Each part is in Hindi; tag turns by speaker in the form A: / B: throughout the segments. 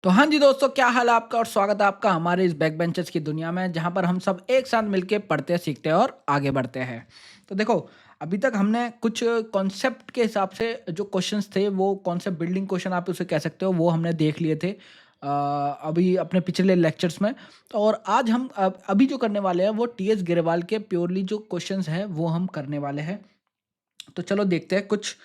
A: तो हाँ जी दोस्तों, क्या हाल है आपका और स्वागत है आपका हमारे इस बैक बेंचर्स की दुनिया में जहाँ पर हम सब एक साथ मिलके पढ़ते सीखते हैं और आगे बढ़ते हैं। तो देखो, अभी तक हमने कुछ कॉन्सेप्ट के हिसाब से जो क्वेश्चंस थे वो कॉन्सेप्ट बिल्डिंग क्वेश्चन आप उसे कह सकते हो, वो हमने देख लिए थे अभी अपने पिछले लेक्चर्स में। तो और आज हम अभी जो करने वाले हैं वो टीएस गिरेवाल के प्योरली जो क्वेश्चंस हैं वो हम करने वाले हैं। तो चलो देखते हैं कुछ।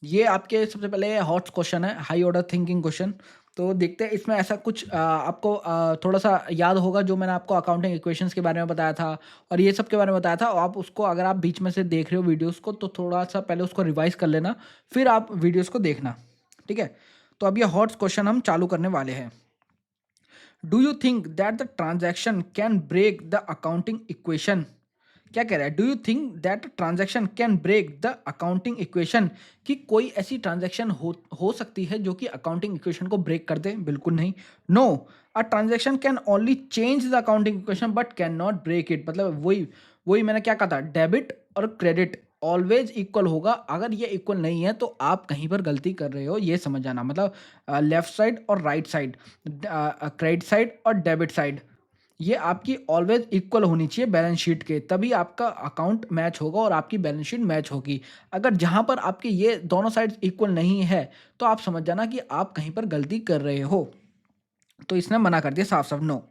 A: ये आपके सबसे पहले हॉट क्वेश्चन है, हाई ऑर्डर थिंकिंग क्वेश्चन। तो देखते हैं इसमें ऐसा कुछ आपको थोड़ा सा याद होगा जो मैंने आपको अकाउंटिंग इक्वेशंस के बारे में बताया था और ये सब के बारे में बताया था। और आप उसको अगर आप बीच में से देख रहे हो वीडियोस को तो थोड़ा सा पहले उसको रिवाइज कर लेना, फिर आप वीडियोस को देखना। ठीक है, तो अब ये हॉट क्वेश्चन हम चालू करने वाले हैं। Do you think that the transaction can break the accounting equation? क्या कह रहा है, do you think that transaction can break the accounting equation? कि कोई ऐसी ट्रांजैक्शन हो सकती है जो कि अकाउंटिंग इक्वेशन को ब्रेक कर दे? बिल्कुल नहीं। No, a transaction can only change the accounting equation but can not break it. मतलब वही वही मैंने क्या कहा था, डेबिट और क्रेडिट ऑलवेज इक्वल होगा। अगर ये इक्वल नहीं है तो आप कहीं पर गलती कर रहे हो, ये समझ जाना। मतलब लेफ्ट साइड और राइट साइड, क्रेडिट साइड और डेबिट साइड, ये आपकी ऑलवेज इक्वल होनी चाहिए बैलेंस शीट के, तभी आपका अकाउंट मैच होगा और आपकी बैलेंस शीट मैच होगी। अगर जहाँ पर आपके ये दोनों साइड्स इक्वल नहीं है तो आप समझ जाना कि आप कहीं पर गलती कर रहे हो। तो इसने मना कर दिया साफ साफ, नो।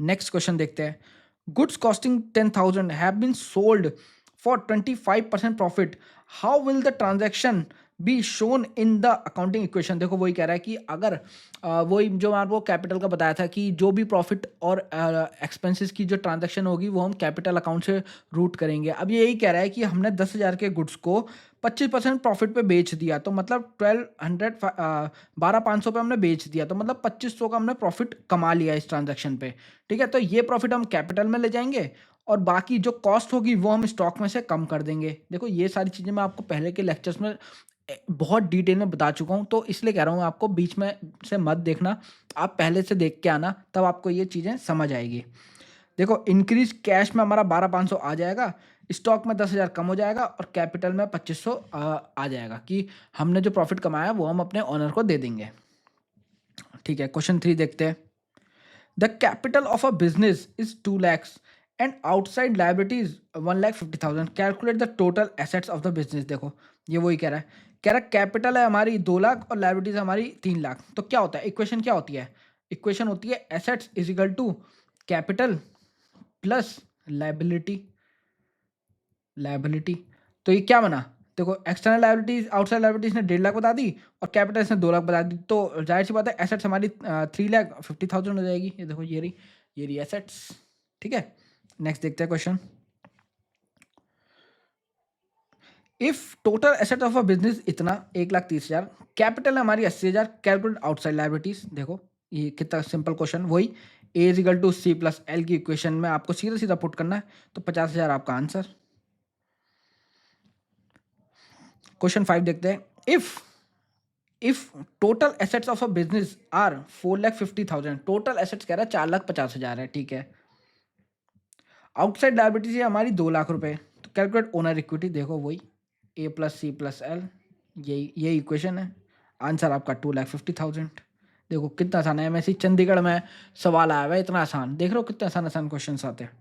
A: नेक्स्ट क्वेश्चन देखते हैं। Goods costing 10,000 have been sold for 25% profit, how will the transaction be shown in the accounting equation? देखो वही कह रहा है कि अगर वही जो मैं आपको कैपिटल का बताया था कि जो भी प्रॉफिट और एक्सपेंसेस की जो ट्रांजैक्शन होगी वो हम कैपिटल अकाउंट से रूट करेंगे। अब ये यही कह रहा है कि हमने 10,000 के गुड्स को 25% प्रॉफिट पे बेच दिया, तो मतलब 12,500 पे हमने बेच दिया, तो मतलब 2,500 का हमने प्रॉफिट कमा लिया इस ट्रांजैक्शन पे। ठीक है, तो ये प्रॉफिट हम कैपिटल में ले जाएंगे और बाकी जो कॉस्ट होगी वो हम स्टॉक में से कम कर देंगे। देखो ये सारी चीज़ें मैं आपको पहले के लेक्चर्स में बहुत डिटेल में बता चुका हूँ, तो इसलिए कह रहा हूँ आपको बीच में से मत देखना, आप पहले से देख के आना, तब आपको ये चीज़ें समझ आएगी। देखो, इंक्रीज कैश में हमारा 12,500 आ जाएगा, स्टॉक में 10,000 कम हो जाएगा और कैपिटल में 2,500 आ जाएगा कि हमने जो प्रॉफिट कमाया वो हम अपने ओनर को दे देंगे। ठीक है, क्वेश्चन 3 देखते हैं। The capital of a business is 2 lakhs and outside liabilities 1,50,000, calculate the total assets of the business. देखो ये वही कह रहा है कैपिटल है हमारी 2 लाख और लाइबिलिटीज हमारी 3 लाख। तो क्या होता है, इक्वेशन क्या होती है? इक्वेशन होती है assets is equal to capital plus liability. Liability, तो ये क्या बना? देखो, एक्सटर्नल लाइबिलिटीज आउटसाइड लाइबिलिटीज ने 1.5 लाख बता दी और कैपिटल ने 2 लाख बता दी, तो जाहिर सी बात है एसेट्स हमारी 3,50,000 हो जाएगी। ये देखो, ये रही एसेट्स। ठीक है, नेक्स्ट देखते हैं question. If total asset of a business इतना 1,30,000, कैपिटल है हमारी 80,000, कैलकुलेट आउटसाइड लाइबिलिटीज। देखो ये कितना सिंपल क्वेश्चन, वही A is equal to C plus L की इक्वेशन में आपको सीधा सीधा पुट करना है, तो 50,000 आपका आंसर। क्वेश्चन 5 देखते हैं। If total assets of a business are 4,50,000, total assets कह रहा है 4,50,000 है। ठीक है, आउटसाइड लाइबिलिटीज है हमारी 2 लाख रुपए, तो कैलकुलेट ओनर इक्विटी। देखो वही ए प्लस सी प्लस एल, यही इक्वेशन है। आंसर आपका 2,50,000। देखो कितना आसान है, एमएससी चंडीगढ़ में सवाल आया हुआ है, इतना आसान। देख रहे हो कितने आसान आसान क्वेश्चन आते हैं।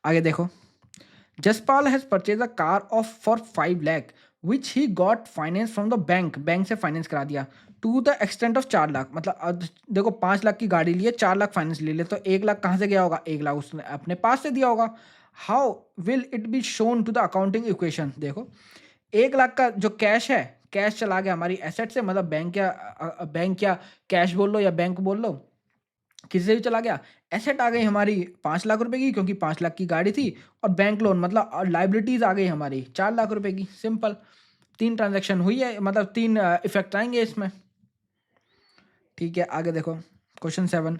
A: आगे देखो, Jaspal has purchase a car of for 5 lakh which he got finance from the bank, bank से फाइनेंस करा दिया to the extent of 4 lakh. मतलब देखो 5 लाख की गाड़ी ली है, 4 लाख फाइनेंस ले ले, तो 1 लाख कहाँ से गया होगा? 1 लाख उसने अपने पास से दिया होगा। How will it be shown to the accounting equation? देखो 1 लाख का जो कैश है, कैश चला गया हमारी एसेट से, मतलब बैंक या कैश बोल लो या बैंक बोल लो, किसी से भी चला गया। एसेट आ गई हमारी 5 लाख रुपए की, क्योंकि 5 लाख की गाड़ी थी, और बैंक लोन मतलब लाइबिलिटीज आ गई हमारी 4 लाख रुपए की। सिंपल, 3 ट्रांजैक्शन हुई है, मतलब 3 इफेक्ट आएंगे इसमें। ठीक है, आगे देखो question 7।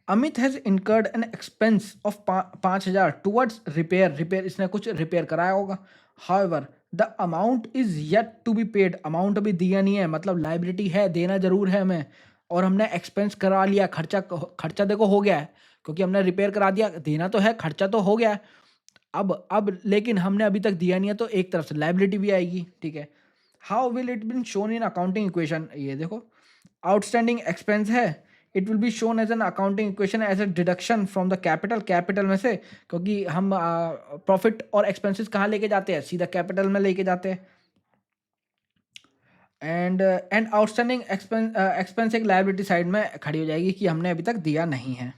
A: Amit has incurred an expense of 5,000 towards repair इसने कुछ रिपेयर कराया होगा। However the amount is yet to be paid, amount अभी दिया नहीं है, मतलब लाइबिलिटी है, देना जरूर है हमें, और हमने एक्सपेंस करा लिया, खर्चा खर्चा देखो हो गया है, क्योंकि हमने रिपेयर करा दिया, देना तो है, खर्चा तो हो गया है। अब लेकिन हमने अभी तक दिया नहीं है, तो एक तरफ से लाइबिलिटी भी आएगी। ठीक है, how will it been shown in accounting equation? ये देखो, आउटस्टैंडिंग एक्सपेंस है, it will be shown as an accounting equation as a deduction from the capital, capital में से, क्योंकि हम प्रॉफिट और एक्सपेंसेस कहाँ लेके जाते हैं, सीधा कैपिटल में लेके जाते हैं। एंड आउटस्टैंडिंग एक्सपेंस एक लायबिलिटी साइड में खड़ी हो जाएगी कि हमने अभी तक दिया नहीं है।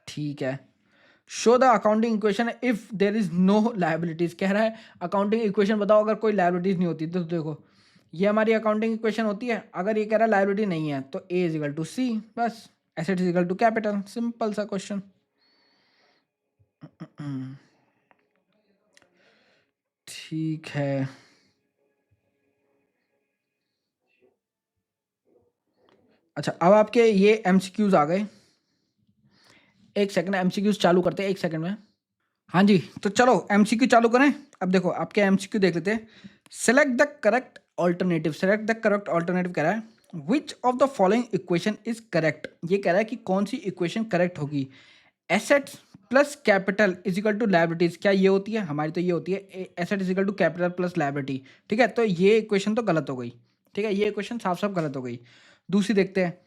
A: ठीक है, show the accounting equation if there is no liabilities. कह रहा है अकाउंटिंग इक्वेशन बताओ अगर कोई लायबिलिटीज नहीं होती। तो देखो ये हमारी अकाउंटिंग इक्वेशन होती है, अगर ये कह रहा है लायबिलिटी नहीं है तो A is equal to C, बस asset is equal to capital, simple सा क्वेश्चन। ठीक है, अच्छा अब आपके ये एमसीक्यूज आ गए। एक सेकंड, एमसीक्यूज चालू करते हैं एक सेकंड में। हाँ जी, तो चलो एमसीक्यू चालू करें। अब देखो आपके एमसीक्यू देख लेते हैं। Select the correct alternative, select the correct alternative कह रहा है। Which of the following equation is correct, ये कह रहा है कि कौन सी इक्वेशन करेक्ट होगी। Assets plus capital is equal to liabilities, क्या ये होती है हमारी? तो ये होती है asset is equal to capital plus liability. ठीक है, तो ये इक्वेशन तो गलत हो गई। ठीक है, ये इक्वेशन साफ साफ गलत हो गई। दूसरी देखते हैं,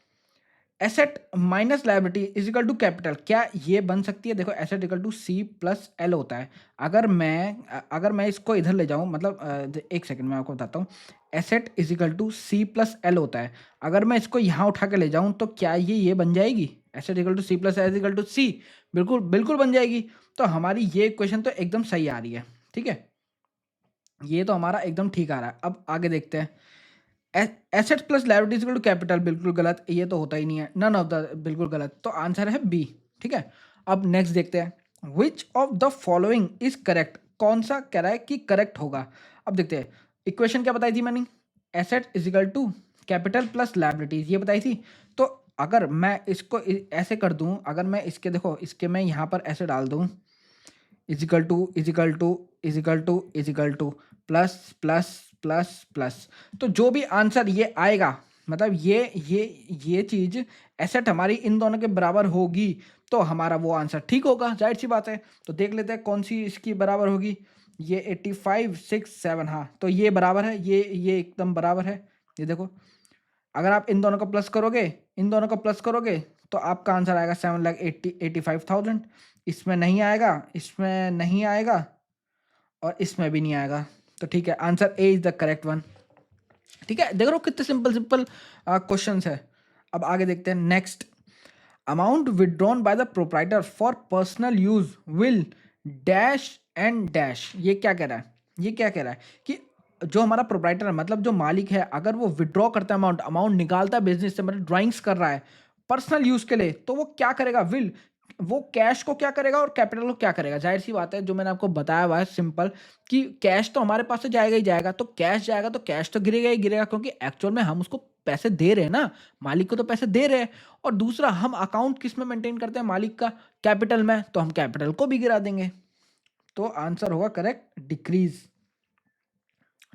A: asset minus liability is equal to capital, क्या ये बन सकती है? देखो asset equal to C plus L होता है। अगर मैं इसको इधर ले जाऊं, मतलब एक सेकंड में आपको बताता हूँ। Asset is equal to C plus L होता है, अगर मैं इसको यहाँ उठा के ले जाऊं तो क्या ये बन जाएगी? Asset equal to C plus L equal to C, बिल्कुल बिल्कुल बन जाएगी। तो हमारी ये इक्वेशन तो एकदम सही आ रही है। ठीक है, ये तो हमारा एकदम ठीक आ रहा है। अब आगे देखते हैं। Assets plus liabilities equal to capital, बिल्कुल गलत, ये तो होता ही नहीं है, नन ऑफ द, बिल्कुल गलत। तो आंसर है बी। ठीक है, अब नेक्स्ट देखते हैं। विच of the following is correct, कौन सा कह रहा है कि करेक्ट होगा। अब देखते हैं, इक्वेशन क्या बताई थी मैंने? Asset is equal to capital plus liabilities, ये बताई थी। तो अगर मैं इसको ऐसे कर दूं, अगर मैं इसके, देखो इसके मैं यहाँ पर ऐसे डाल दूं, is equal to is equal to is equal to is equal to plus plus plus plus, तो जो भी आंसर ये आएगा, मतलब ये चीज एसेट हमारी इन दोनों के बराबर होगी, तो हमारा वो आंसर ठीक होगा, जाहिर सी बात है। तो देख लेते हैं कौन सी इसकी बराबर होगी। ये 85 6 7, हाँ तो ये बराबर है, ये एकदम बराबर है। ये देखो, अगर आप इन दोनों को प्लस करोगे, इन दोनों को प्लस करोगे, तो आपका आंसर आएगा 7,85,000। इसमें नहीं आएगा, इसमें नहीं आएगा, और इसमें भी नहीं आएगा। तो ठीक है, answer A is the correct one. ठीक है, देख रहे हो कितने सिंपल सिंपल क्वेश्चन है। अब आगे देखते हैं next. Amount withdrawn bye the proprietor for personal use will dash and dash, ये क्या कह रहा है? ये क्या कह रहा है कि जो हमारा प्रोप्राइटर है, मतलब जो मालिक है, अगर वो विड्रॉ करता है अमाउंट, अमाउंट निकालता है बिजनेस से, मतलब ड्राइंग्स कर रहा है पर्सनल यूज के लिए, तो वो क्या करेगा? विल, वो कैश को क्या करेगा और कैपिटल को क्या करेगा? जाहिर सी बात है, जो मैंने आपको बताया हुआ है सिंपल, कि कैश तो हमारे पास से जाएगा ही जाएगा, तो कैश जाएगा तो कैश तो गिरेगा ही गिरेगा, क्योंकि एक्चुअल में हम उसको पैसे दे रहे हैं ना, मालिक को तो पैसे दे रहे हैं। और दूसरा, हम अकाउंट किस में मेंटेन करते हैं मालिक का? कैपिटल में, तो हम कैपिटल को भी गिरा देंगे। तो आंसर होगा करेक्ट डिक्रीज।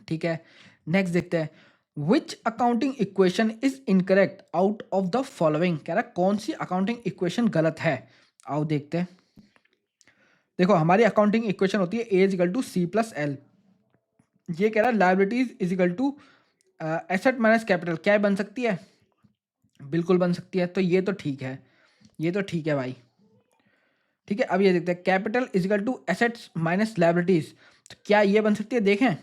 A: ठीक है, नेक्स्ट देखते हैं। Which accounting equation is incorrect out of the following, कह रहा है कौन सी अकाउंटिंग इक्वेशन गलत है। आओ देखते हैं। देखो हमारी अकाउंटिंग इक्वेशन होती है A is equal to C plus L. ये कह रहा है liabilities is equal to asset minus capital, क्या बन सकती है? बिल्कुल बन सकती है, तो ये तो ठीक है, ये तो ठीक है भाई। ठीक है, अब ये देखते हैं, capital is equal to assets minus liabilities, तो क्या ये बन सकती है? देखें,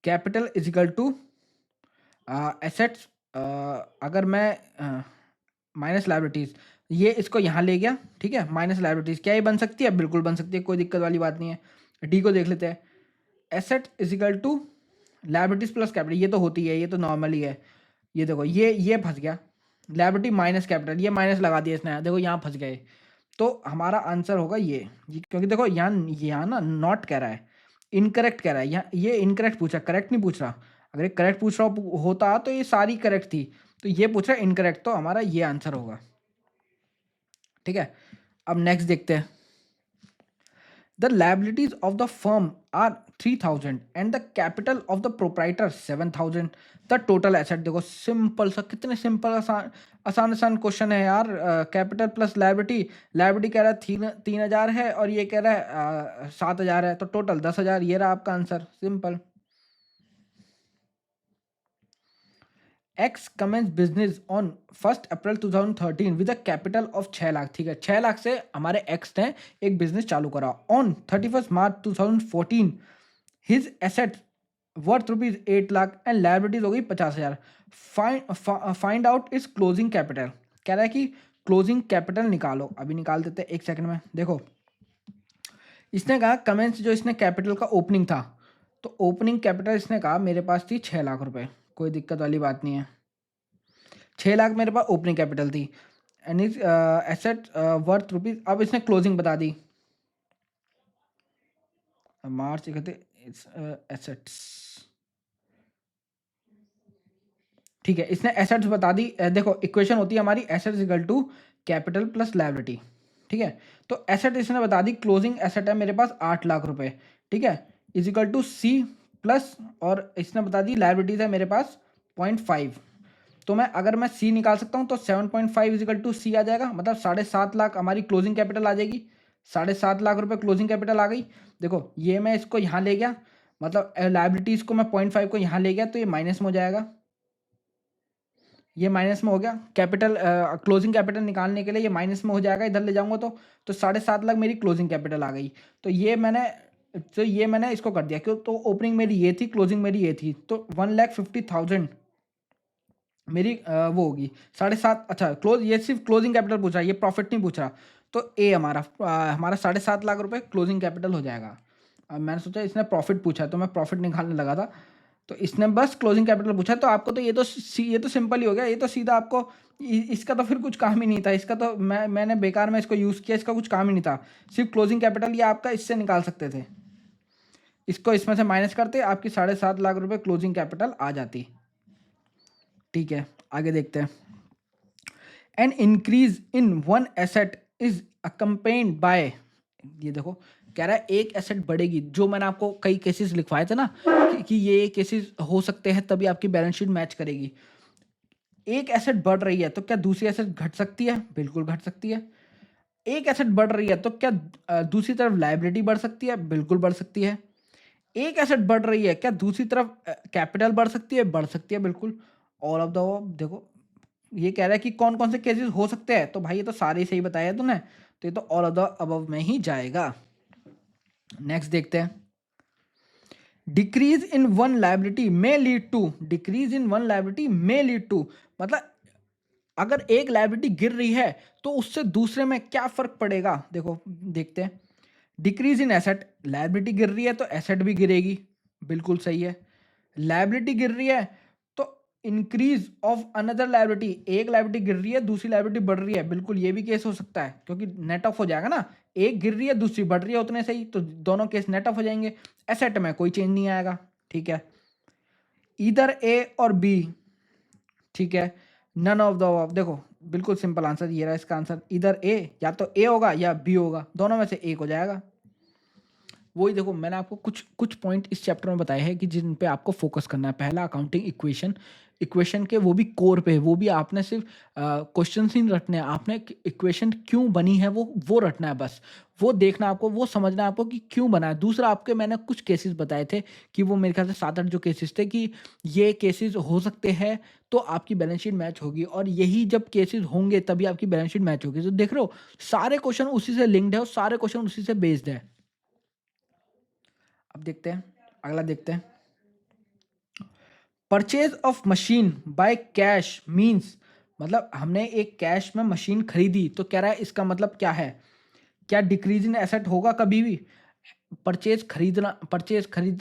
A: capital is equal to assets, अगर मैं माइनस लायबिलिटीज, ये इसको यहाँ ले गया, ठीक है, माइनस लायबिलिटीज, क्या ये बन सकती है? बिल्कुल बन सकती है, कोई दिक्कत वाली बात नहीं है। डी को देख लेते हैं। Asset is equal to liabilities plus capital, ये तो होती है, ये तो नॉर्मल ही है। ये देखो, ये फंस गया, लायबिलिटी माइनस कैपिटल, ये माइनस लगा दिया इसने, देखो यहाँ फंस गए। तो हमारा आंसर होगा ये क्योंकि देखो यहाँ ना नॉट कह रहा है, इनकरेक्ट कह रहा है, यहाँ ये इनकरेक्ट पूछ रहा, करेक्ट नहीं पूछ रहा। अगर ये करेक्ट पूछ रहा होता तो ये सारी करेक्ट थी, तो ये पूछ रहा है इनकरेक्ट, तो हमारा ये आंसर होगा। ठीक है, अब नेक्स्ट देखते हैं। The liabilities of the firm are 3,000 and the capital of the proprietor 7,000, the total asset. देखो सिंपल सा, कितने सिंपल आसान आसान आसान क्वेश्चन है यार। कैपिटल प्लस लायबिलिटी, लायबिलिटी कह रहा है 3,000 है, और ये कह रहा है 7,000 है, तो टोटल 10,000, ये रहा आपका answer, simple. X commences business on 1 April 2013 with a capital of 6 lakh. ठीक है, 6 लाख से हमारे एक्स ने एक बिजनेस चालू करा। On 31 March 2014 his asset worth ₹8 lakh and liabilities हो गई 50,000। Find out is closing capital. कह रहा है कि क्लोजिंग कैपिटल निकालो। अभी निकाल देते हैं 1 सेकंड में। देखो, इसने कहा कमेंस जो इसने कैपिटल का ओपनिंग था, तो ओपनिंग कैपिटल इसने कहा मेरे पास थी 6 लाख रुपए। कोई दिक्कत वाली बात नहीं है, 6 लाख मेरे पास ओपनिंग कैपिटल थी and is asset worth rupees. अब इसने क्लोजिंग बता दी, मार्च 31 एसेट्स। ठीक है, इसने एसेट्स बता दी। देखो, इक्वेशन होती है हमारी assets equal to capital plus liability. ठीक है, तो एसेट इसने बता दी, क्लोजिंग एसेट है मेरे पास 8 लाख रुपए। ठीक है, is equal to C plus, और इसने बता दी लायबिलिटीज है मेरे पास 0.5। तो मैं सी निकाल सकता हूँ, तो 7.5 इजिकल टू सी आ जाएगा। मतलब 7.5 लाख हमारी क्लोजिंग कैपिटल आ जाएगी। 7.5 लाख रुपए क्लोजिंग कैपिटल आ गई। देखो, ये मैं इसको यहाँ ले गया, मतलब लाइबिलिटीज को मैं 0.5 को यहाँ ले गया, तो ये माइनस में हो जाएगा। ये माइनस में हो गया। कैपिटल क्लोजिंग कैपिटल निकालने के लिए ये माइनस में हो जाएगा, इधर ले जाऊंगा तो 7.5 लाख मेरी क्लोजिंग कैपिटल आ गई। तो ये मैंने इसको कर दिया, क्यों? तो ओपनिंग मेरी ये थी, क्लोजिंग मेरी ये थी, तो 1,50,000 मेरी वो होगी 7.5। अच्छा, ये सिर्फ क्लोजिंग कैपिटल पूछ रहा है, ये प्रॉफिट नहीं पूछ रहा। तो ए हमारा 7.5 लाख रुपए क्लोजिंग कैपिटल हो जाएगा। अब मैंने सोचा इसने प्रॉफिट पूछा, तो मैं प्रॉफिट निकालने लगा था, तो इसने बस क्लोजिंग कैपिटल पूछा। तो आपको तो ये तो सिंपल ही हो गया। ये तो सीधा आपको इसका तो फिर कुछ काम ही नहीं था। इसका तो मैंने बेकार में इसको यूज़ किया, इसका कुछ काम ही नहीं था। सिर्फ क्लोजिंग कैपिटल ये आपका इससे निकाल सकते थे, इसको इसमें से माइनस करते आपकी 7.5 लाख रुपए क्लोजिंग कैपिटल आ जाती। ठीक है, आगे देखते हैं। An increase in one asset is accompanied by, ये देखो कह रहा है एक एसेट बढ़ेगी। जो मैंने आपको कई केसेस लिखवाए थे ना कि ये केसेस हो सकते हैं, तभी आपकी बैलेंस शीट मैच करेगी। एक एसेट बढ़ रही है तो क्या दूसरी एसेट घट सकती है? बिल्कुल घट सकती है। एक एसेट बढ़ रही है तो क्या दूसरी तरफ लायबिलिटी बढ़ सकती है? बिल्कुल बढ़ सकती है। एक एसेट बढ़ रही है, क्या दूसरी तरफ कैपिटल बढ़ सकती है? बढ़ सकती है, बिल्कुल। ऑल ऑफ द, देखो ये कह रहा है कि कौन कौन से केसेस हो सकते हैं, तो भाई ये तो सारे ही सही बताया है तूने, तो ये तो ऑल ऑफ द अबव में ही जाएगा। नेक्स्ट देखते हैं। Decrease in one liability may lead to, decrease in one liability may lead to, मतलब अगर एक लायबिलिटी गिर रही है तो उससे दूसरे में क्या फर्क पड़ेगा? देखो देखते हैं। डिक्रीज इन एसेट, लायबिलिटी गिर रही है तो एसेट भी गिरेगी, बिल्कुल सही है। लायबिलिटी गिर रही है तो इंक्रीज ऑफ अनदर लायबिलिटी, एक लायबिलिटी गिर रही है दूसरी लायबिलिटी बढ़ रही है, बिल्कुल ये भी केस हो सकता है, क्योंकि नेट ऑफ हो जाएगा ना। एक गिर रही है दूसरी बढ़ रही है उतने सही, तो दोनों केस नेट ऑफ हो जाएंगे। एसेट में कोई चेंज नहीं आएगा। ठीक है, इधर ए और बी। ठीक है, नन ऑफ द अबव। देखो बिल्कुल सिंपल आंसर ये रहा इसका आंसर, इधर ए, या तो ए होगा या बी होगा, दोनों में से एक हो जाएगा। वही देखो, मैंने आपको कुछ कुछ पॉइंट इस चैप्टर में बताए हैं कि जिन पे आपको फोकस करना है। पहला, अकाउंटिंग इक्वेशन, इक्वेशन के वो भी कोर पे, वो भी आपने सिर्फ क्वेश्चन ही नहीं रटने हैं, आपने इक्वेशन क्यों बनी है वो रटना है बस। वो देखना आपको, वो समझना है आपको कि क्यों बना है। दूसरा, आपके मैंने कुछ केसेस बताए थे कि वो मेरे ख्याल से 7-8 जो केसेस थे कि ये केसेस हो सकते हैं तो आपकी बैलेंस शीट मैच होगी, और यही जब केसेस होंगे तभी आपकी बैलेंस शीट मैच होगी। तो देख रहे हो, सारे क्वेश्चन उसी से लिंक्ड है और सारे क्वेश्चन उसी से बेस्ड है। अब देखते हैं, अगला देखते हैं। Purchase of machine by cash means, मतलब हमने एक कैश में मशीन खरीदी, तो कह रहा है इसका मतलब क्या है? क्या डिक्रीज इन एसेट होगा कभी भी? परचेज खरीद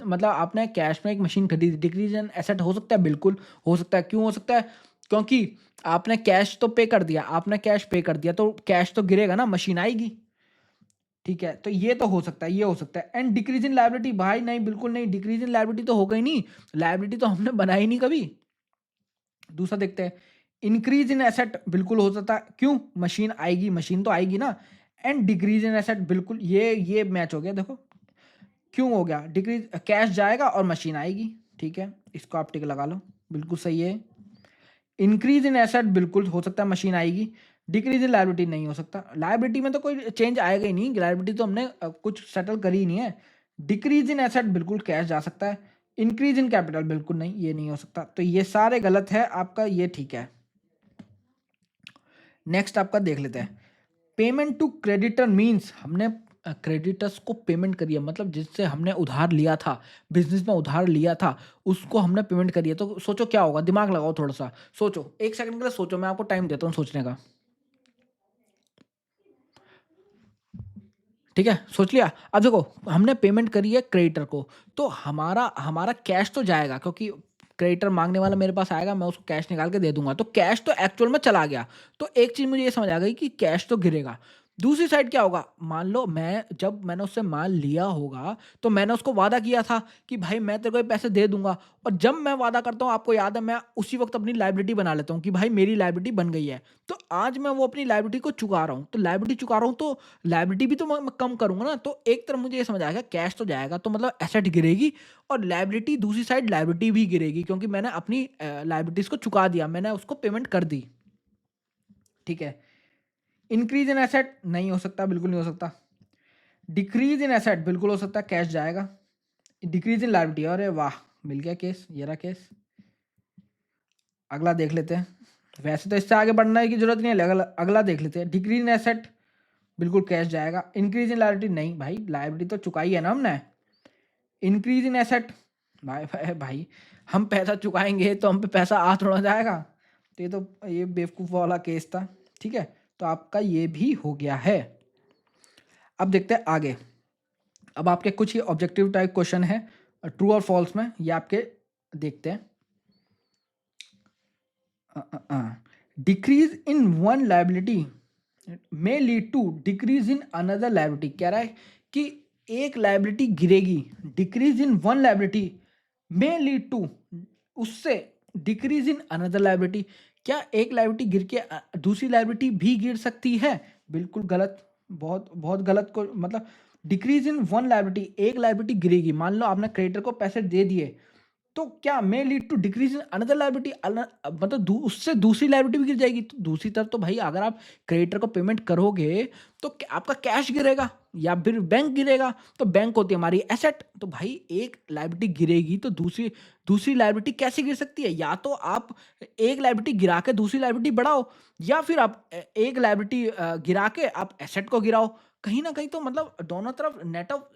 A: मतलब आपने कैश में एक मशीन खरीदी, डिक्रीज इन एसेट हो सकता है? बिल्कुल हो सकता है। क्यों हो सकता है? क्योंकि आपने कैश तो पे कर दिया, आपने कैश पे कर दिया, तो कैश तो गिरेगा ना, मशीन आएगी। ठीक है, तो ये तो हो सकता है, ये हो सकता है। एंड डिक्रीज इन लायबिलिटी, भाई नहीं, बिल्कुल नहीं, डिक्रीज इन लायबिलिटी तो होगा ही नहीं, लायबिलिटी तो हमने बनाई नहीं कभी। दूसरा देखते हैं, इंक्रीज इन एसेट बिल्कुल हो सकता है। क्यों? मशीन आएगी, मशीन तो आएगी ना। एंड डिक्रीज इन एसेट, बिल्कुल ये मैच हो गया। देखो क्यों हो गया? डिक्रीज, कैश जाएगा और मशीन आएगी। ठीक है, इसको आप टिक लगा लो, बिल्कुल सही है। इंक्रीज इन एसेट बिल्कुल हो सकता है, मशीन आएगी। डिक्रीज इन लायबिलिटी नहीं हो सकता, लायबिलिटी में तो कोई चेंज आएगा ही नहीं, लायबिलिटी तो हमने कुछ सेटल करी ही नहीं है। डिक्रीज इन एसेट बिल्कुल कैश जा सकता है, इंक्रीज इन कैपिटल बिल्कुल नहीं, ये नहीं हो सकता। तो ये सारे गलत है, आपका ये ठीक है। नेक्स्ट आपका देख लेते हैं। पेमेंट टू क्रेडिटर मीन्स हमने क्रेडिटर्स को पेमेंट करी है, मतलब जिससे हमने उधार लिया था, बिजनेस में उधार लिया था, उसको हमने पेमेंट करी है। तो सोचो क्या होगा, दिमाग लगाओ थोड़ा सा, सोचो 1 सेकंड के लिए सोचो, मैं आपको टाइम देता हूँ सोचने का। ठीक है, सोच लिया। अब देखो, हमने पेमेंट करी है क्रेडिटर को, तो हमारा हमारा कैश तो जाएगा, क्योंकि क्रेडिटर मांगने वाला मेरे पास आएगा, मैं उसको कैश निकाल के दे दूंगा, तो कैश तो एक्चुअल में चला गया। तो एक चीज मुझे ये समझ आ गई कि कैश तो गिरेगा। दूसरी साइड क्या होगा, मान लो जब मैंने उससे माल लिया होगा, तो मैंने उसको वादा किया था कि भाई मैं तेरे को ये पैसे दे दूंगा, और जब मैं वादा करता हूँ, आपको याद है, मैं उसी वक्त अपनी लाइबिलिटी बना लेता हूँ कि भाई मेरी लाइबिलिटी बन गई है। तो आज मैं वो अपनी लाइबिलिटी को चुका रहा हूँ, तो लाइबिलिटी चुका रहा हूँ, तो लाइबिलिटी भी तो मैं कम करूंगा ना। तो एक तरफ मुझे ये समझ आएगा, कैश तो जाएगा, तो मतलब एसेट गिरेगी, और लाइबिलिटी दूसरी साइड लाइबिलिटी भी गिरेगी, क्योंकि मैंने अपनी लाइबिलिटीज को चुका दिया, मैंने उसको पेमेंट कर दी। ठीक है। इंक्रीज इन एसेट नहीं हो सकता, बिल्कुल नहीं हो सकता। डिक्रीज इन एसेट बिल्कुल हो सकता है, कैश जाएगा। डिक्रीज इन लाइबिलिटी, अरे वाह, मिल गया केस, ये रहा केस। अगला देख लेते हैं। वैसे तो इससे आगे बढ़ने की जरूरत नहीं है, अगला अगला देख लेते हैं। डिक्रीज इन एसेट बिल्कुल कैश जाएगा। इंक्रीज इन लाइबिलिटी नहीं भाई, लाइबिलिटी तो चुकाई है ना हमने। इंक्रीज इन एसेट, भाई हम पैसा चुकाएंगे तो हम पे पैसा आ थोड़ा जाएगा। तो ये बेवकूफ़ वाला केस था। ठीक है, तो आपका ये भी हो गया है। अब देखते हैं आगे। अब आपके कुछ ही ऑब्जेक्टिव टाइप क्वेश्चन है, ट्रू और फॉल्स में, ये आपके देखते हैं। Decrease in one liability may lead to decrease in another liability. कह रहा है कि एक लाइबिलिटी गिरेगी, decrease in one liability may lead to, उससे डिक्रीज इन अनदर लाइबिलिटी। क्या एक लाइबिलिटी गिर के दूसरी लाइबिलिटी भी गिर सकती है? बिल्कुल गलत, बहुत बहुत गलत को मतलब। डिक्रीज इन वन लाइबिलिटी, एक लाइबिलिटी गिरेगी, मान लो आपने क्रेडिटर को पैसे दे दिए, तो क्या may lead to decrease in another liability, मतलब उससे दूसरी लायबिलिटी भी गिर जाएगी। तो दूसरी तरफ तो भाई अगर आप क्रेडिटर को पेमेंट करोगे, तो आपका कैश गिरेगा या फिर बैंक गिरेगा। तो बैंक होती है हमारी एसेट, तो भाई एक लायबिलिटी गिरेगी तो दूसरी दूसरी लायबिलिटी कैसे गिर सकती है? या तो आप एक लायबिलिटी गिरा के दूसरी लायबिलिटी बढ़ाओ, या फिर आप एक लायबिलिटी गिरा के आप एसेट को गिराओ। कहीं ना कहीं तो मतलब दोनों तरफ नेट ऑफ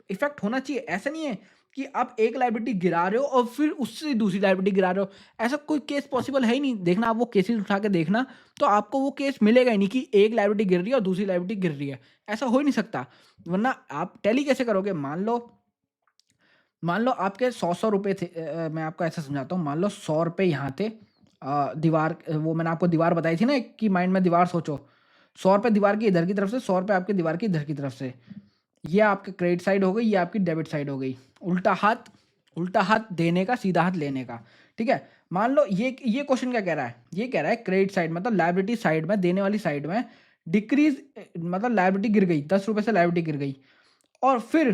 A: इफेक्ट होना चाहिए। ऐसा नहीं है कि आप एक लायबिलिटी गिरा रहे हो और फिर उससे दूसरी लायबिलिटी गिरा रहे हो। ऐसा कोई केस पॉसिबल है ही नहीं। देखना, आप वो केसेस उठा के देखना, तो आपको वो केस मिलेगा ही नहीं कि एक लायबिलिटी गिर रही है और दूसरी लायबिलिटी गिर रही है। ऐसा हो ही नहीं सकता। वरना आप टैली कैसे करोगे? मान लो आपके 100 रुपए थे। मैं आपको ऐसा समझाता हूँ। मान लो 100 रुपए यहाँ थे। दीवार, वो मैंने आपको दीवार बताई थी ना, एक कि माइंड में दीवार सोचो। 100 रुपए दीवार की इधर की तरफ से, 100 रुपए आपके दीवार की इधर की तरफ से। ये आपकी क्रेडिट साइड हो गई, ये आपकी डेबिट साइड हो गई। उल्टा हाथ, उल्टा हाथ देने का, सीधा हाथ लेने का। ठीक है। मान लो ये क्वेश्चन क्या कह रहा है? ये कह रहा है क्रेडिट साइड मतलब लायबिलिटी साइड में, देने वाली साइड में डिक्रीज, मतलब लायबिलिटी गिर गई, 10 रुपए से लायबिलिटी गिर गई। और फिर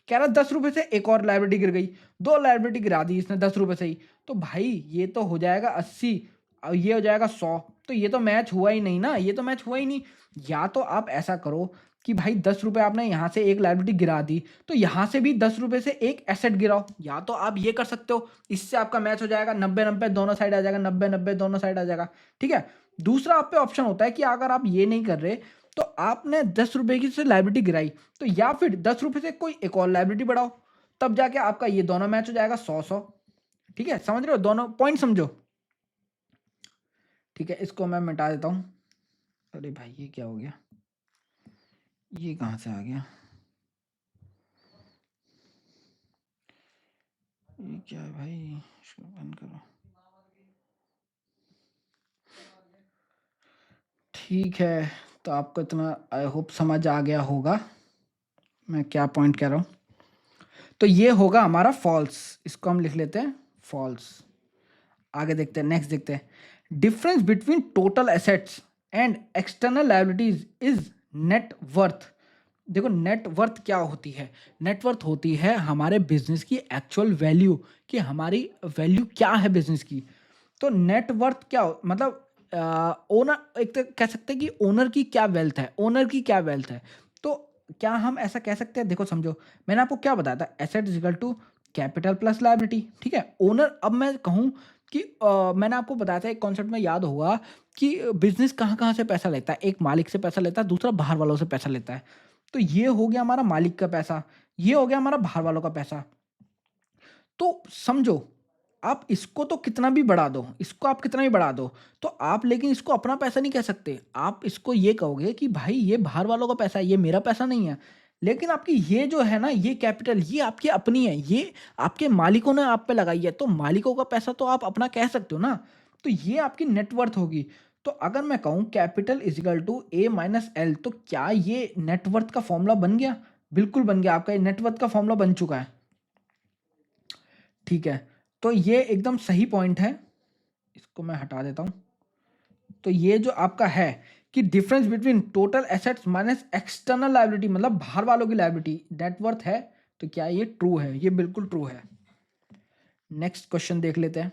A: कह रहा 10 रुपए से एक और लायबिलिटी गिर गई, दो लायबिलिटी गिरा दी इसने 10 रुपए से ही। तो भाई ये तो हो जाएगा 80 और ये हो जाएगा 100। तो ये तो मैच हुआ ही नहीं ना, ये तो मैच हुआ ही नहीं। या तो आप ऐसा करो कि भाई 10 रुपए आपने यहाँ से एक लायबिलिटी गिरा दी, तो यहाँ से भी 10 रुपए से एक एसेट गिराओ। या तो आप ये कर सकते हो, इससे आपका मैच हो जाएगा, 90-90 दोनों साइड आ जाएगा, 90-90 दोनों साइड आ जाएगा। ठीक है। दूसरा आप पे ऑप्शन होता है कि अगर आप ये नहीं कर रहे, तो आपने 10 रुपए की से लायबिलिटी गिराई, तो या फिर 10 रुपए से कोई एक और लायबिलिटी बढ़ाओ, तब जाके आपका ये दोनों मैच हो जाएगा, 100-100। ठीक है, समझ रहे हो? दोनों पॉइंट समझो। ठीक है, इसको मैं मिटा देता हूँ। अरे भाई ये क्या हो गया, ये कहाँ से आ गया? ये क्या है भाई, इसको बंद करो। ठीक है, तो आपको इतना आई होप समझ आ गया होगा मैं क्या पॉइंट कह रहा हूँ। तो ये होगा हमारा फॉल्स, इसको हम लिख लेते हैं फॉल्स। आगे देखते हैं, नेक्स्ट देखते हैं। Difference between total assets and external liabilities is net worth. देखो नेट वर्थ क्या होती है? नेट वर्थ होती है हमारे बिजनेस की एक्चुअल वैल्यू, कि हमारी वैल्यू क्या है बिजनेस की। तो नेट वर्थ क्या मतलब ओनर, एक तो कह सकते हैं कि ओनर की क्या वेल्थ है, ओनर की क्या वेल्थ है। तो क्या हम ऐसा कह सकते हैं? देखो समझो, मैंने आपको क्या बताया था, asset is equal to capital plus liability, ठीक है। ओनर, अब मैं कहूँ कि मैंने आपको बताया था एक कॉन्सेप्ट में याद होगा कि बिजनेस कहाँ कहाँ से पैसा लेता है। एक मालिक से पैसा लेता है, दूसरा बाहर वालों से पैसा लेता है। तो ये हो गया हमारा मालिक का पैसा, ये हो गया हमारा बाहर वालों का पैसा। तो समझो, आप इसको तो कितना भी बढ़ा दो, इसको आप कितना भी बढ़ा दो, तो आप लेकिन इसको अपना पैसा नहीं कह सकते। आप इसको ये कहोगे कि भाई ये बाहर वालों का पैसा है, ये मेरा पैसा नहीं है। लेकिन आपकी ये जो है ना, ये कैपिटल, ये आपकी अपनी है, ये आपके मालिकों ने आप पे लगाई है, तो मालिकों का पैसा तो आप अपना कह सकते हो ना। तो ये आपकी नेटवर्थ होगी। तो अगर मैं कहूँ capital is equal to A minus L, तो क्या ये नेटवर्थ का फॉर्मूला बन गया? बिल्कुल बन गया, आपका ये नेटवर्थ का फॉर्मूला बन चुका है, ठीक है। तो ये एकदम सही पॉइंट है, इसको मैं हटा देता हूं। तो ये जो आपका है कि difference between total assets minus external liability, मतलब बाहर वालों की लायबिलिटी, नेटवर्थ है, तो क्या ये ट्रू है? ये बिल्कुल ट्रू है। नेक्स्ट क्वेश्चन देख लेते हैं।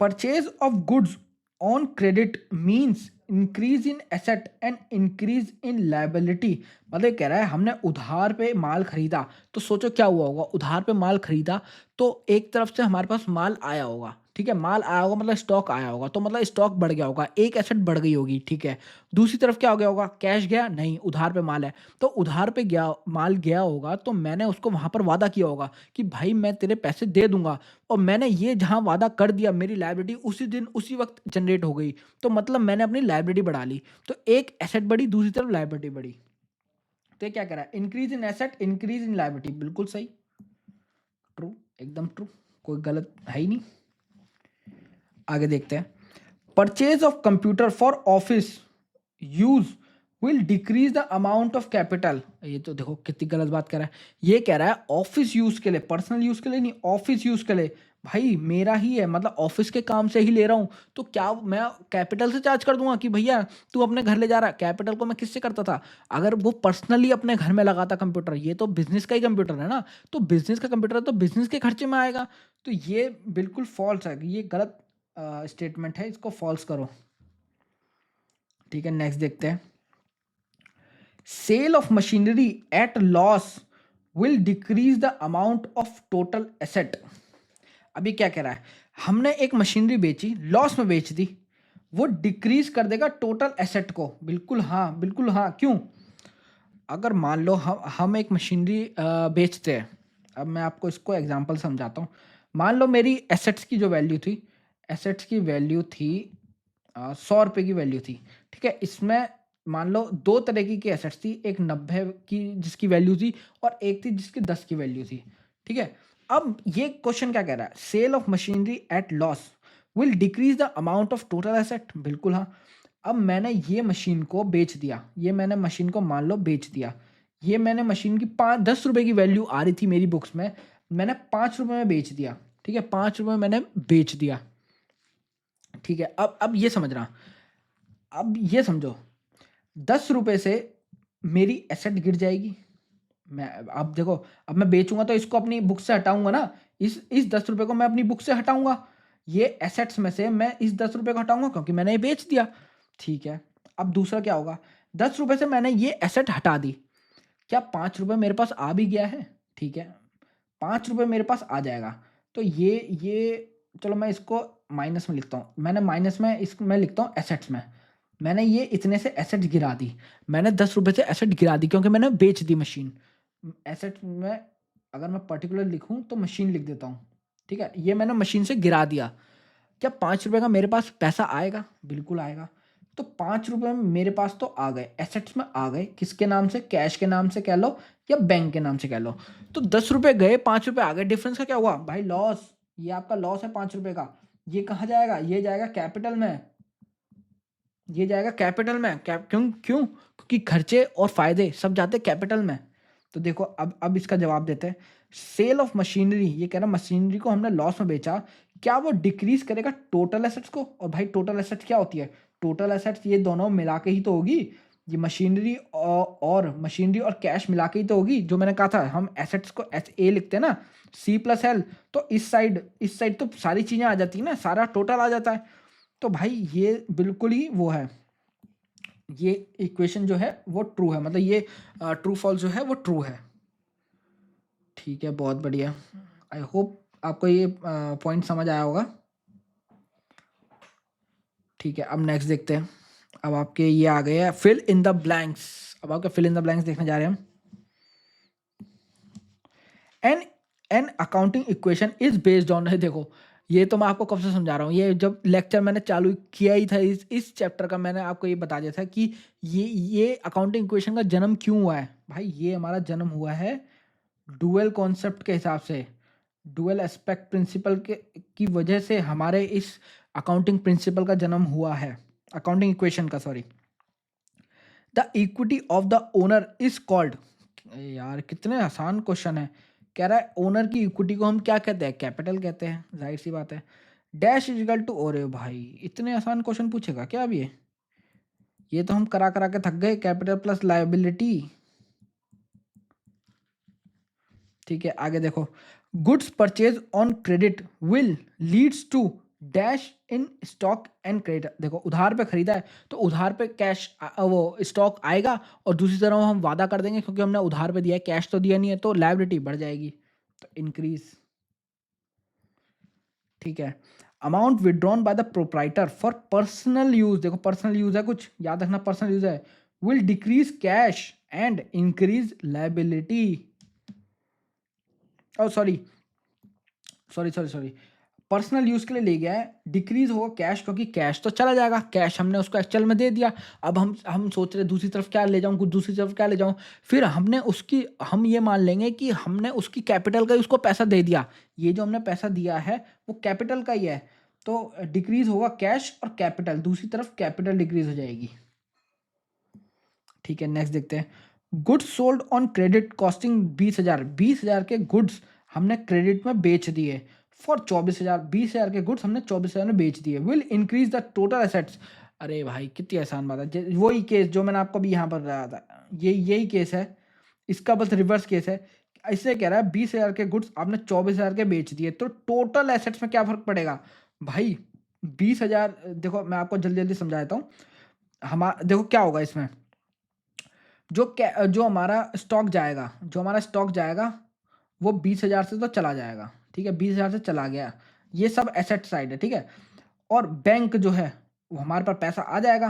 A: Purchase of goods on credit means increase in asset and increase in liability. मतलब कह रहा है हमने उधार पे माल खरीदा, तो सोचो क्या हुआ होगा। उधार पे माल खरीदा तो एक तरफ से हमारे पास माल आया होगा, ठीक है। माल आया होगा मतलब स्टॉक आया होगा, तो मतलब स्टॉक बढ़ गया होगा, एक एसेट बढ़ गई होगी, ठीक है। दूसरी तरफ क्या हो गया होगा? कैश गया नहीं, उधार पे माल है, तो उधार पे गया माल गया होगा, तो मैंने उसको वहां पर वादा किया होगा कि भाई मैं तेरे पैसे दे दूंगा, और मैंने ये जहां वादा कर दिया, मेरी लायबिलिटी उसी दिन उसी वक्त जनरेट हो गई, तो मतलब मैंने अपनी लायबिलिटी बढ़ा ली। तो एक एसेट बढ़ी, दूसरी तरफ लायबिलिटी बढ़ी। तो ये क्या कह रहा है? Increase in asset, increase in liability, बिल्कुल सही, ट्रू, एकदम ट्रू, कोई गलत है ही नहीं। आगे देखते हैं। Purchase of computer for office use will decrease the amount of capital. ये तो देखो कितनी गलत बात कर रहा है। ये कह रहा है ऑफिस यूज के लिए, पर्सनल यूज के लिए नहीं, ऑफिस यूज के लिए। भाई मेरा ही है, मतलब ऑफिस के काम से ही ले रहा हूं, तो क्या मैं कैपिटल से चार्ज कर दूंगा कि भैया तू अपने घर ले जा रहा है? कैपिटल को मैं किससे करता था? अगर वो पर्सनली अपने घर में लगाता कंप्यूटर, ये तो बिजनेस का ही कंप्यूटर है ना, तो बिजनेस का कंप्यूटर है तो बिजनेस के खर्चे में आएगा। तो ये बिल्कुल फॉल्स है, ये गलत स्टेटमेंट है, इसको फॉल्स करो, ठीक है। नेक्स्ट देखते हैं। Sale of machinery at loss will decrease the amount of total asset. अभी क्या कह रहा है? हमने एक मशीनरी बेची, लॉस में बेच दी, वो डिक्रीज कर देगा टोटल एसेट को। बिल्कुल हाँ, बिल्कुल हाँ। क्यों? अगर मान लो हम एक मशीनरी बेचते हैं, अब मैं आपको इसको एग्जांपल समझाता हूँ। मान लो मेरी एसेट्स की जो वैल्यू थी, एसेट्स की वैल्यू थी 100 रुपये की वैल्यू थी, ठीक है। इसमें मान लो दो तरह की एसेट्स थी, एक 90 की जिसकी वैल्यू थी, और एक थी जिसकी 10 की वैल्यू थी, ठीक है। अब ये क्वेश्चन क्या कह रहा है? Sale of machinery at loss will decrease the amount of total asset, बिल्कुल हाँ। अब मैंने ये मशीन को बेच दिया, ये मैंने मशीन को मान लो बेच दिया, ये मैंने मशीन की 10 रुपये की वैल्यू आ रही थी मेरी बुक्स में, मैंने 5 रुपये में बेच दिया, ठीक है। 5 रुपये मैंने बेच दिया, ठीक है। अब ये समझना, अब ये समझो, 10 रुपये से मेरी एसेट गिर जाएगी। मैं अब देखो, अब मैं बेचूंगा तो इसको अपनी बुक से हटाऊंगा ना, इस 10 रुपये को मैं अपनी बुक से हटाऊंगा, ये एसेट्स में से मैं इस 10 रुपये को हटाऊंगा क्योंकि मैंने ये बेच दिया, ठीक है। अब दूसरा क्या होगा? 10 रुपये से मैंने ये एसेट हटा दी, क्या 5 रुपये मेरे पास आ भी गया है? ठीक है, 5 रुपये मेरे पास आ जाएगा। तो ये चलो मैं इसको माइनस में लिखता हूँ, मैंने माइनस में मैं लिखता हूँ एसेट्स में। मैंने ये इतने से एसेट गिरा दी, मैंने 10 रुपये से एसेट गिरा दी क्योंकि मैंने बेच दी मशीन। एसेट में अगर मैं पर्टिकुलर लिखूं तो मशीन लिख देता हूँ, ठीक है। ये मैंने मशीन से गिरा दिया, क्या 5 रुपये का मेरे पास पैसा आएगा? बिल्कुल आएगा। तो 5 रुपये मेरे पास तो आ गए, एसेट्स में आ गए, किसके नाम से? कैश के नाम से कह लो या बैंक के नाम से कह लो। तो 10 रुपये गए, 5 रुपये आ गए, डिफरेंस का क्या हुआ भाई? लॉस। ये आपका लॉस है 5 रुपये का। ये कहाँ जाएगा? ये जाएगा कैपिटल में, ये जाएगा कैपिटल में। क्यों क्यों? क्योंकि खर्चे और फायदे सब जाते हैं कैपिटल में। तो देखो अब इसका जवाब देते हैं। सेल ऑफ मशीनरी, ये कह रहा मशीनरी को हमने लॉस में बेचा, क्या वो डिक्रीज करेगा टोटल एसेट्स को? और भाई टोटल एसेट्स क्या होती है? टोटल एसेट्स ये दोनों मिला के ही तो होगी, ये मशीनरी और मशीनरी और कैश मिला के ही तो होगी। जो मैंने कहा था, हम एसेट्स को ए लिखते हैं ना, C+L, तो इस साइड तो सारी चीजें आ जाती है ना, सारा टोटल आ जाता है। तो भाई ये बिल्कुल ही वो है, ये इक्वेशन जो है वो ट्रू है, मतलब ये ट्रू फॉल्स जो है वो ट्रू है, ठीक है, बहुत बढ़िया। आई होप आपको ये पॉइंट समझ आया होगा। ठीक है, अब नेक्स्ट देखते हैं। अब आपके ये आ गए हैं फिल इन द ब्लैंक्स। अब आपके फिल इन द ब्लैंक्स देखने जा रहे हैं हम। An an accounting equation is based on, देखो ये तो मैं आपको कब से समझा रहा हूँ, ये जब लेक्चर मैंने चालू किया ही था इस चैप्टर का, मैंने आपको ये बता दिया था कि ये अकाउंटिंग इक्वेशन का जन्म क्यों हुआ है। भाई ये हमारा जन्म हुआ है डुअल कॉन्सेप्ट के हिसाब से, डुअल एस्पेक्ट प्रिंसिपल के की वजह से हमारे इस अकाउंटिंग प्रिंसिपल का जन्म हुआ है, अकाउंटिंग इक्वेशन का, sorry. The equity of the owner is called, यार कितने आसान क्वेश्चन है। कह रहा है ओनर की इक्विटी को हम क्या कहते हैं, कैपिटल कहते हैं, जाहिर सी बात है। डैश इजिकल टू, और भाई इतने आसान क्वेश्चन पूछेगा क्या अब ये तो हम करा करा के थक गए, कैपिटल प्लस लायबिलिटी। ठीक है, आगे देखो, goods purchase on credit will leads to dash in stock and credit. देखो उधार पे खरीदा है तो उधार पे कैश वो स्टॉक आएगा, और दूसरी तरफ हम वादा कर देंगे क्योंकि हमने उधार पे दिया है, कैश तो दिया नहीं है, तो लायबिलिटी बढ़ जाएगी, तो इंक्रीज। ठीक है, amount withdrawn by the proprietor for personal use, देखो पर्सनल यूज है, कुछ याद रखना पर्सनल यूज है, will decrease cash and increase liability. Oh sorry sorry sorry sorry, personal use के लिए ले गया है, डिक्रीज होगा कैश, क्योंकि कैश तो चला जाएगा, कैश हमने उसको एक्चुअल में दे दिया। अब हम सोच रहे दूसरी तरफ क्या ले जाऊं, कुछ दूसरी तरफ क्या ले जाऊं, फिर हम ये मान लेंगे कि हमने उसकी कैपिटल का ही उसको पैसा दे दिया, ये जो हमने पैसा दिया है वो कैपिटल का ही है, तो डिक्रीज होगा कैश और कैपिटल, दूसरी तरफ कैपिटल डिक्रीज हो जाएगी। ठीक है, नेक्स्ट देखते हैं। Goods sold on credit costing 20,000 के गुड्स हमने क्रेडिट में बेच दिए फॉर 24,000, 20,000 के गुड्स हमने 24,000 में बेच दिए, will increase the total assets. अरे भाई कितनी आसान बात है, वही केस जो मैंने आपको अभी यहाँ पर बताया था, यही केस है, इसका बस रिवर्स केस है। इससे कह रहा है 20,000 के गुड्स आपने 24,000 के बेच दिए, तो टोटल एसेट्स में क्या फर्क पड़ेगा भाई। 20,000, देखो मैं आपको जल्दी जल्दी समझा देता हूँ। देखो क्या होगा इसमें, जो हमारा स्टॉक जाएगा वो 20,000 से तो चला जाएगा, ठीक है, 20,000 से चला गया, ये सब एसेट साइड है, ठीक है। और बैंक जो है वो हमारे पास पैसा आ जाएगा,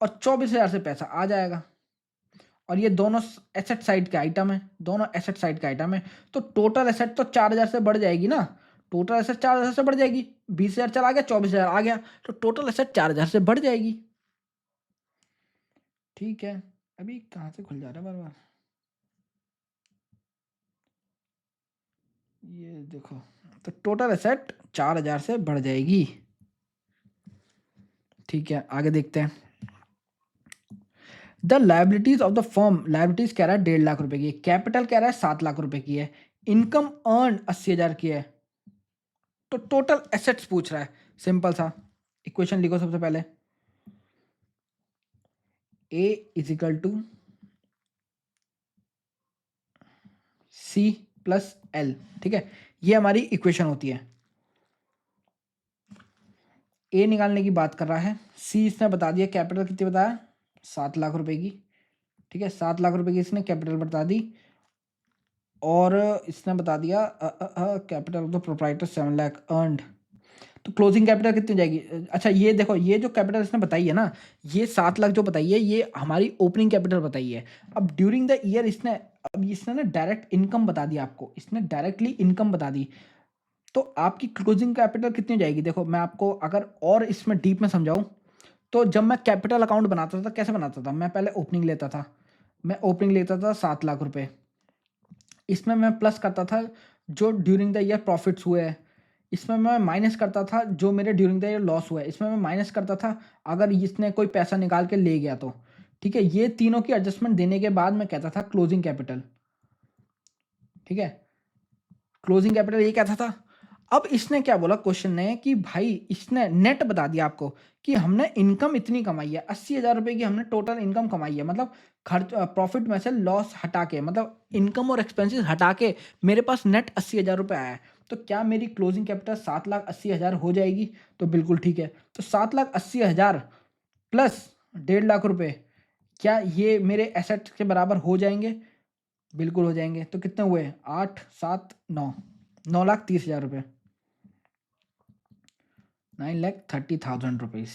A: और 24,000 से पैसा आ जाएगा, और ये दोनों एसेट साइड के आइटम है, दोनों एसेट साइड के आइटम है, तो टोटल एसेट तो 4,000 से बढ़ जाएगी ना, टोटल एसेट 4,000 से बढ़ जाएगी, 20,000 चला गया, 24,000 आ गया, तो टोटल एसेट 4,000 से बढ़ जाएगी। ठीक है, अभी कहाँ से खुल जा रहा है बार बार, ये देखो, तो टोटल एसेट 4,000 से बढ़ जाएगी। ठीक है, आगे देखते हैं। The liabilities of the firm, liabilities कह रहा है 1.5 लाख रुपए की, कैपिटल कह रहा है 7 लाख रुपए की है, इनकम अर्न 80,000 की है, तो टोटल एसेट्स पूछ रहा है। सिंपल सा इक्वेशन लिखो सबसे पहले, A is equal to C plus L, ठीक है, ये हमारी इक्वेशन होती है। ए निकालने की बात कर रहा है, सी इसने बता दिया, कैपिटल कितनी बताया, 7 लाख रुपए की, ठीक है, 7 लाख रुपए की इसने कैपिटल बता दी, और इसने बता दिया capital of the proprietor 7 lakh earned, तो क्लोजिंग कैपिटल कितनी हो जाएगी। अच्छा ये देखो, ये जो कैपिटल इसने बताई है ना, ये 7 लाख जो बताई है, ये हमारी ओपनिंग कैपिटल बताई है। अब ड्यूरिंग द ईयर इसने ना डायरेक्ट इनकम बता दी आपको, इसने डायरेक्टली इनकम बता दी, तो आपकी क्लोजिंग कैपिटल कितनी हो जाएगी। देखो मैं आपको अगर और इसमें डीप में समझाऊं, तो जब मैं कैपिटल अकाउंट बनाता था कैसे बनाता था, मैं पहले ओपनिंग लेता था, मैं ओपनिंग लेता था 7 लाख रुपए, इसमें मैं प्लस करता था जो ड्यूरिंग द ईयर प्रॉफिट्स हुए हैं, इसमें मैं माइनस करता था जो मेरे ड्यूरिंग द ईयर लॉस हुआ है, इसमें मैं माइनस करता था अगर इसने कोई पैसा निकाल के ले गया तो, ठीक है, ये तीनों की एडजस्टमेंट देने के बाद मैं कहता था क्लोजिंग कैपिटल, ठीक है, क्लोजिंग कैपिटल ये कहता था। अब इसने क्या बोला क्वेश्चन ने कि भाई इसने नेट बता दिया आपको कि हमने इनकम इतनी कमाई है, 80,000 रुपए की हमने टोटल इनकम कमाई है, मतलब खर्च प्रॉफिट में से लॉस हटा के, मतलब इनकम और एक्सपेंसेस हटा के मेरे पास नेट 80,000 रुपये आया है, तो क्या मेरी क्लोजिंग कैपिटल 7,80,000 हो जाएगी। तो बिल्कुल ठीक है, तो 7,80,000 प्लस 1.5 लाख रुपए, क्या ये मेरे एसेट के बराबर हो जाएंगे। बिल्कुल हो जाएंगे। तो कितने हुए? 8 7 9, 9,30,000 रुपये, 9,30,000 रुपीज़।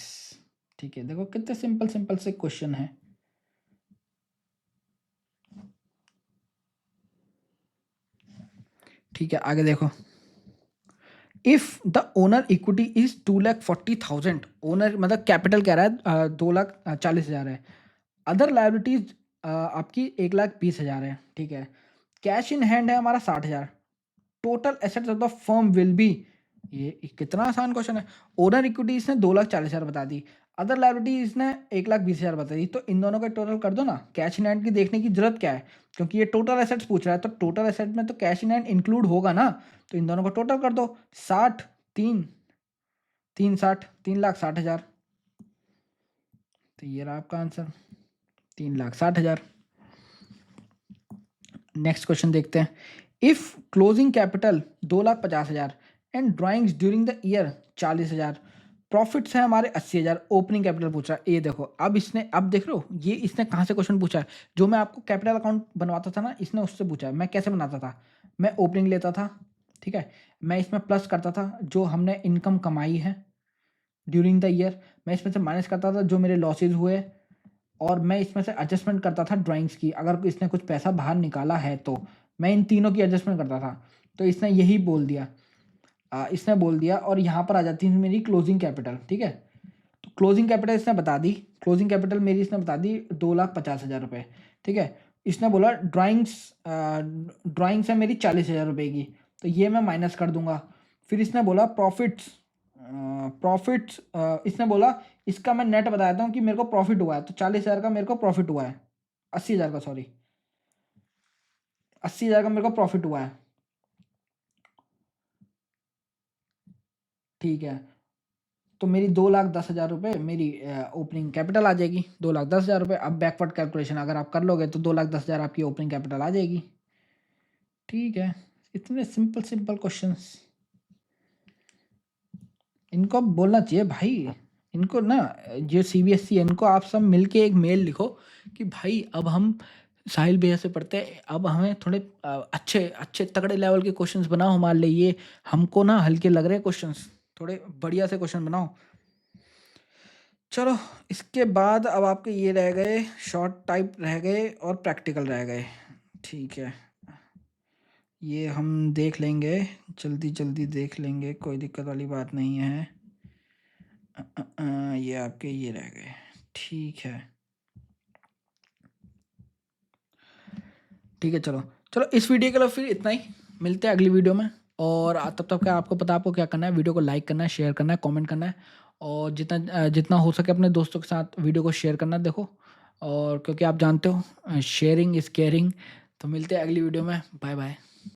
A: ठीक है, देखो कितने सिंपल सिंपल से क्वेश्चन है। ठीक है, आगे देखो। If the owner equity is 2,40,000, owner मतलब कैपिटल कह रहा है 2,40,000 है। अदर लाइबिलिटीज आपकी 1,20,000 है। ठीक है, कैश इन हैंड है हमारा 60,000। Total assets of the firm will be, ये कितना आसान क्वेश्चन है। ओनर इक्विटी इसने 2,40,000 बता दी, अदर लाइबिलिटी इसने 1,20,000 बता दी, तो इन दोनों का टोटल कर दो ना। कैश इन हैंड की देखने की जरूरत क्या है, क्योंकि ये टोटल एसेट्स पूछ रहा है, तो टोटल एसेट में तो कैश इन हैंड इंक्लूड होगा ना। तो इन दोनों का टोटल कर दो। 60 3 3 60, 3,60,000। तो ये रहा आपका आंसर, 3,60,000। नेक्स्ट क्वेश्चन देखते हैं। If closing capital 2,50,000 and drawings during the year 40,000, profits है हमारे 80,000, ओपनिंग कैपिटल पूछ रहा है। ये देखो, अब देख रहे हो ये इसने कहाँ से क्वेश्चन पूछा है। जो मैं आपको कैपिटल अकाउंट बनवाता था ना, इसने उससे पूछा है। मैं कैसे बनाता था, मैं ओपनिंग लेता था, ठीक है, मैं इसमें प्लस करता था जो हमने इनकम कमाई है ड्यूरिंग द ईयर, मैं इसमें से माइनस करता था जो मेरे लॉसेज हुए, और मैं इसमें से एडजस्टमेंट करता था ड्राइंग्स की। अगर इसने कुछ पैसा बाहर निकाला है तो मैं इन तीनों की एडजस्टमेंट करता था। तो इसने यही बोल दिया, इसने बोल दिया, और यहाँ पर आ जाती है मेरी क्लोजिंग कैपिटल। ठीक है, तो क्लोजिंग कैपिटल इसने बता दी, क्लोजिंग कैपिटल मेरी इसने बता दी 2,50,000 रुपये। ठीक है, इसने बोला ड्राइंग्स है मेरी 40,000 रुपये की, तो ये मैं माइनस कर दूंगा। फिर इसने बोला प्रॉफिट्स, इसने बोला इसका मैं नेट बता देता हूँ कि मेरे को प्रॉफिट हुआ है, तो 40,000 का मेरे को प्रॉफिट हुआ है, 80,000 का, सॉरी 80,000 का मेरे को प्रॉफिट हुआ है। ठीक है, तो मेरी 2,10,000 रुपये मेरी ओपनिंग कैपिटल आ जाएगी, 2,10,000 रुपये। अब बैकवर्ड कैलकुलेशन अगर आप कर लोगे तो 2,10,000 आपकी ओपनिंग कैपिटल आ जाएगी। ठीक है, इतने सिंपल सिंपल क्वेश्चंस, इनको अब बोलना चाहिए भाई। इनको ना, जो CBSE है, इनको आप सब मिलके एक मेल लिखो कि भाई अब हम साहिल भैया से पढ़ते हैं, अब हमें थोड़े अच्छे अच्छे तगड़े लेवल के क्वेश्चंस बनाओ हमारे लिए। ये हमको ना हल्के लग रहे हैं क्वेश्चंस, थोड़े बढ़िया से क्वेश्चन बनाओ। चलो, इसके बाद अब आपके ये रह गए, शॉर्ट टाइप रह गए और प्रैक्टिकल रह गए। ठीक है, ये हम देख लेंगे, जल्दी जल्दी देख लेंगे, कोई दिक्कत वाली बात नहीं है। ये आपके ये रह गए। ठीक है, ठीक है, चलो चलो, इस वीडियो के लिए फिर इतना ही। मिलते हैं अगली वीडियो में। और तब तक क्या आपको पता, आपको क्या करना है, वीडियो को लाइक करना है, शेयर करना है, कमेंट करना है, और जितना जितना हो सके अपने दोस्तों के साथ वीडियो को शेयर करना है। देखो, और क्योंकि आप जानते हो शेयरिंग इज़ केयरिंग। तो मिलते हैं अगली वीडियो में, बाय बाय।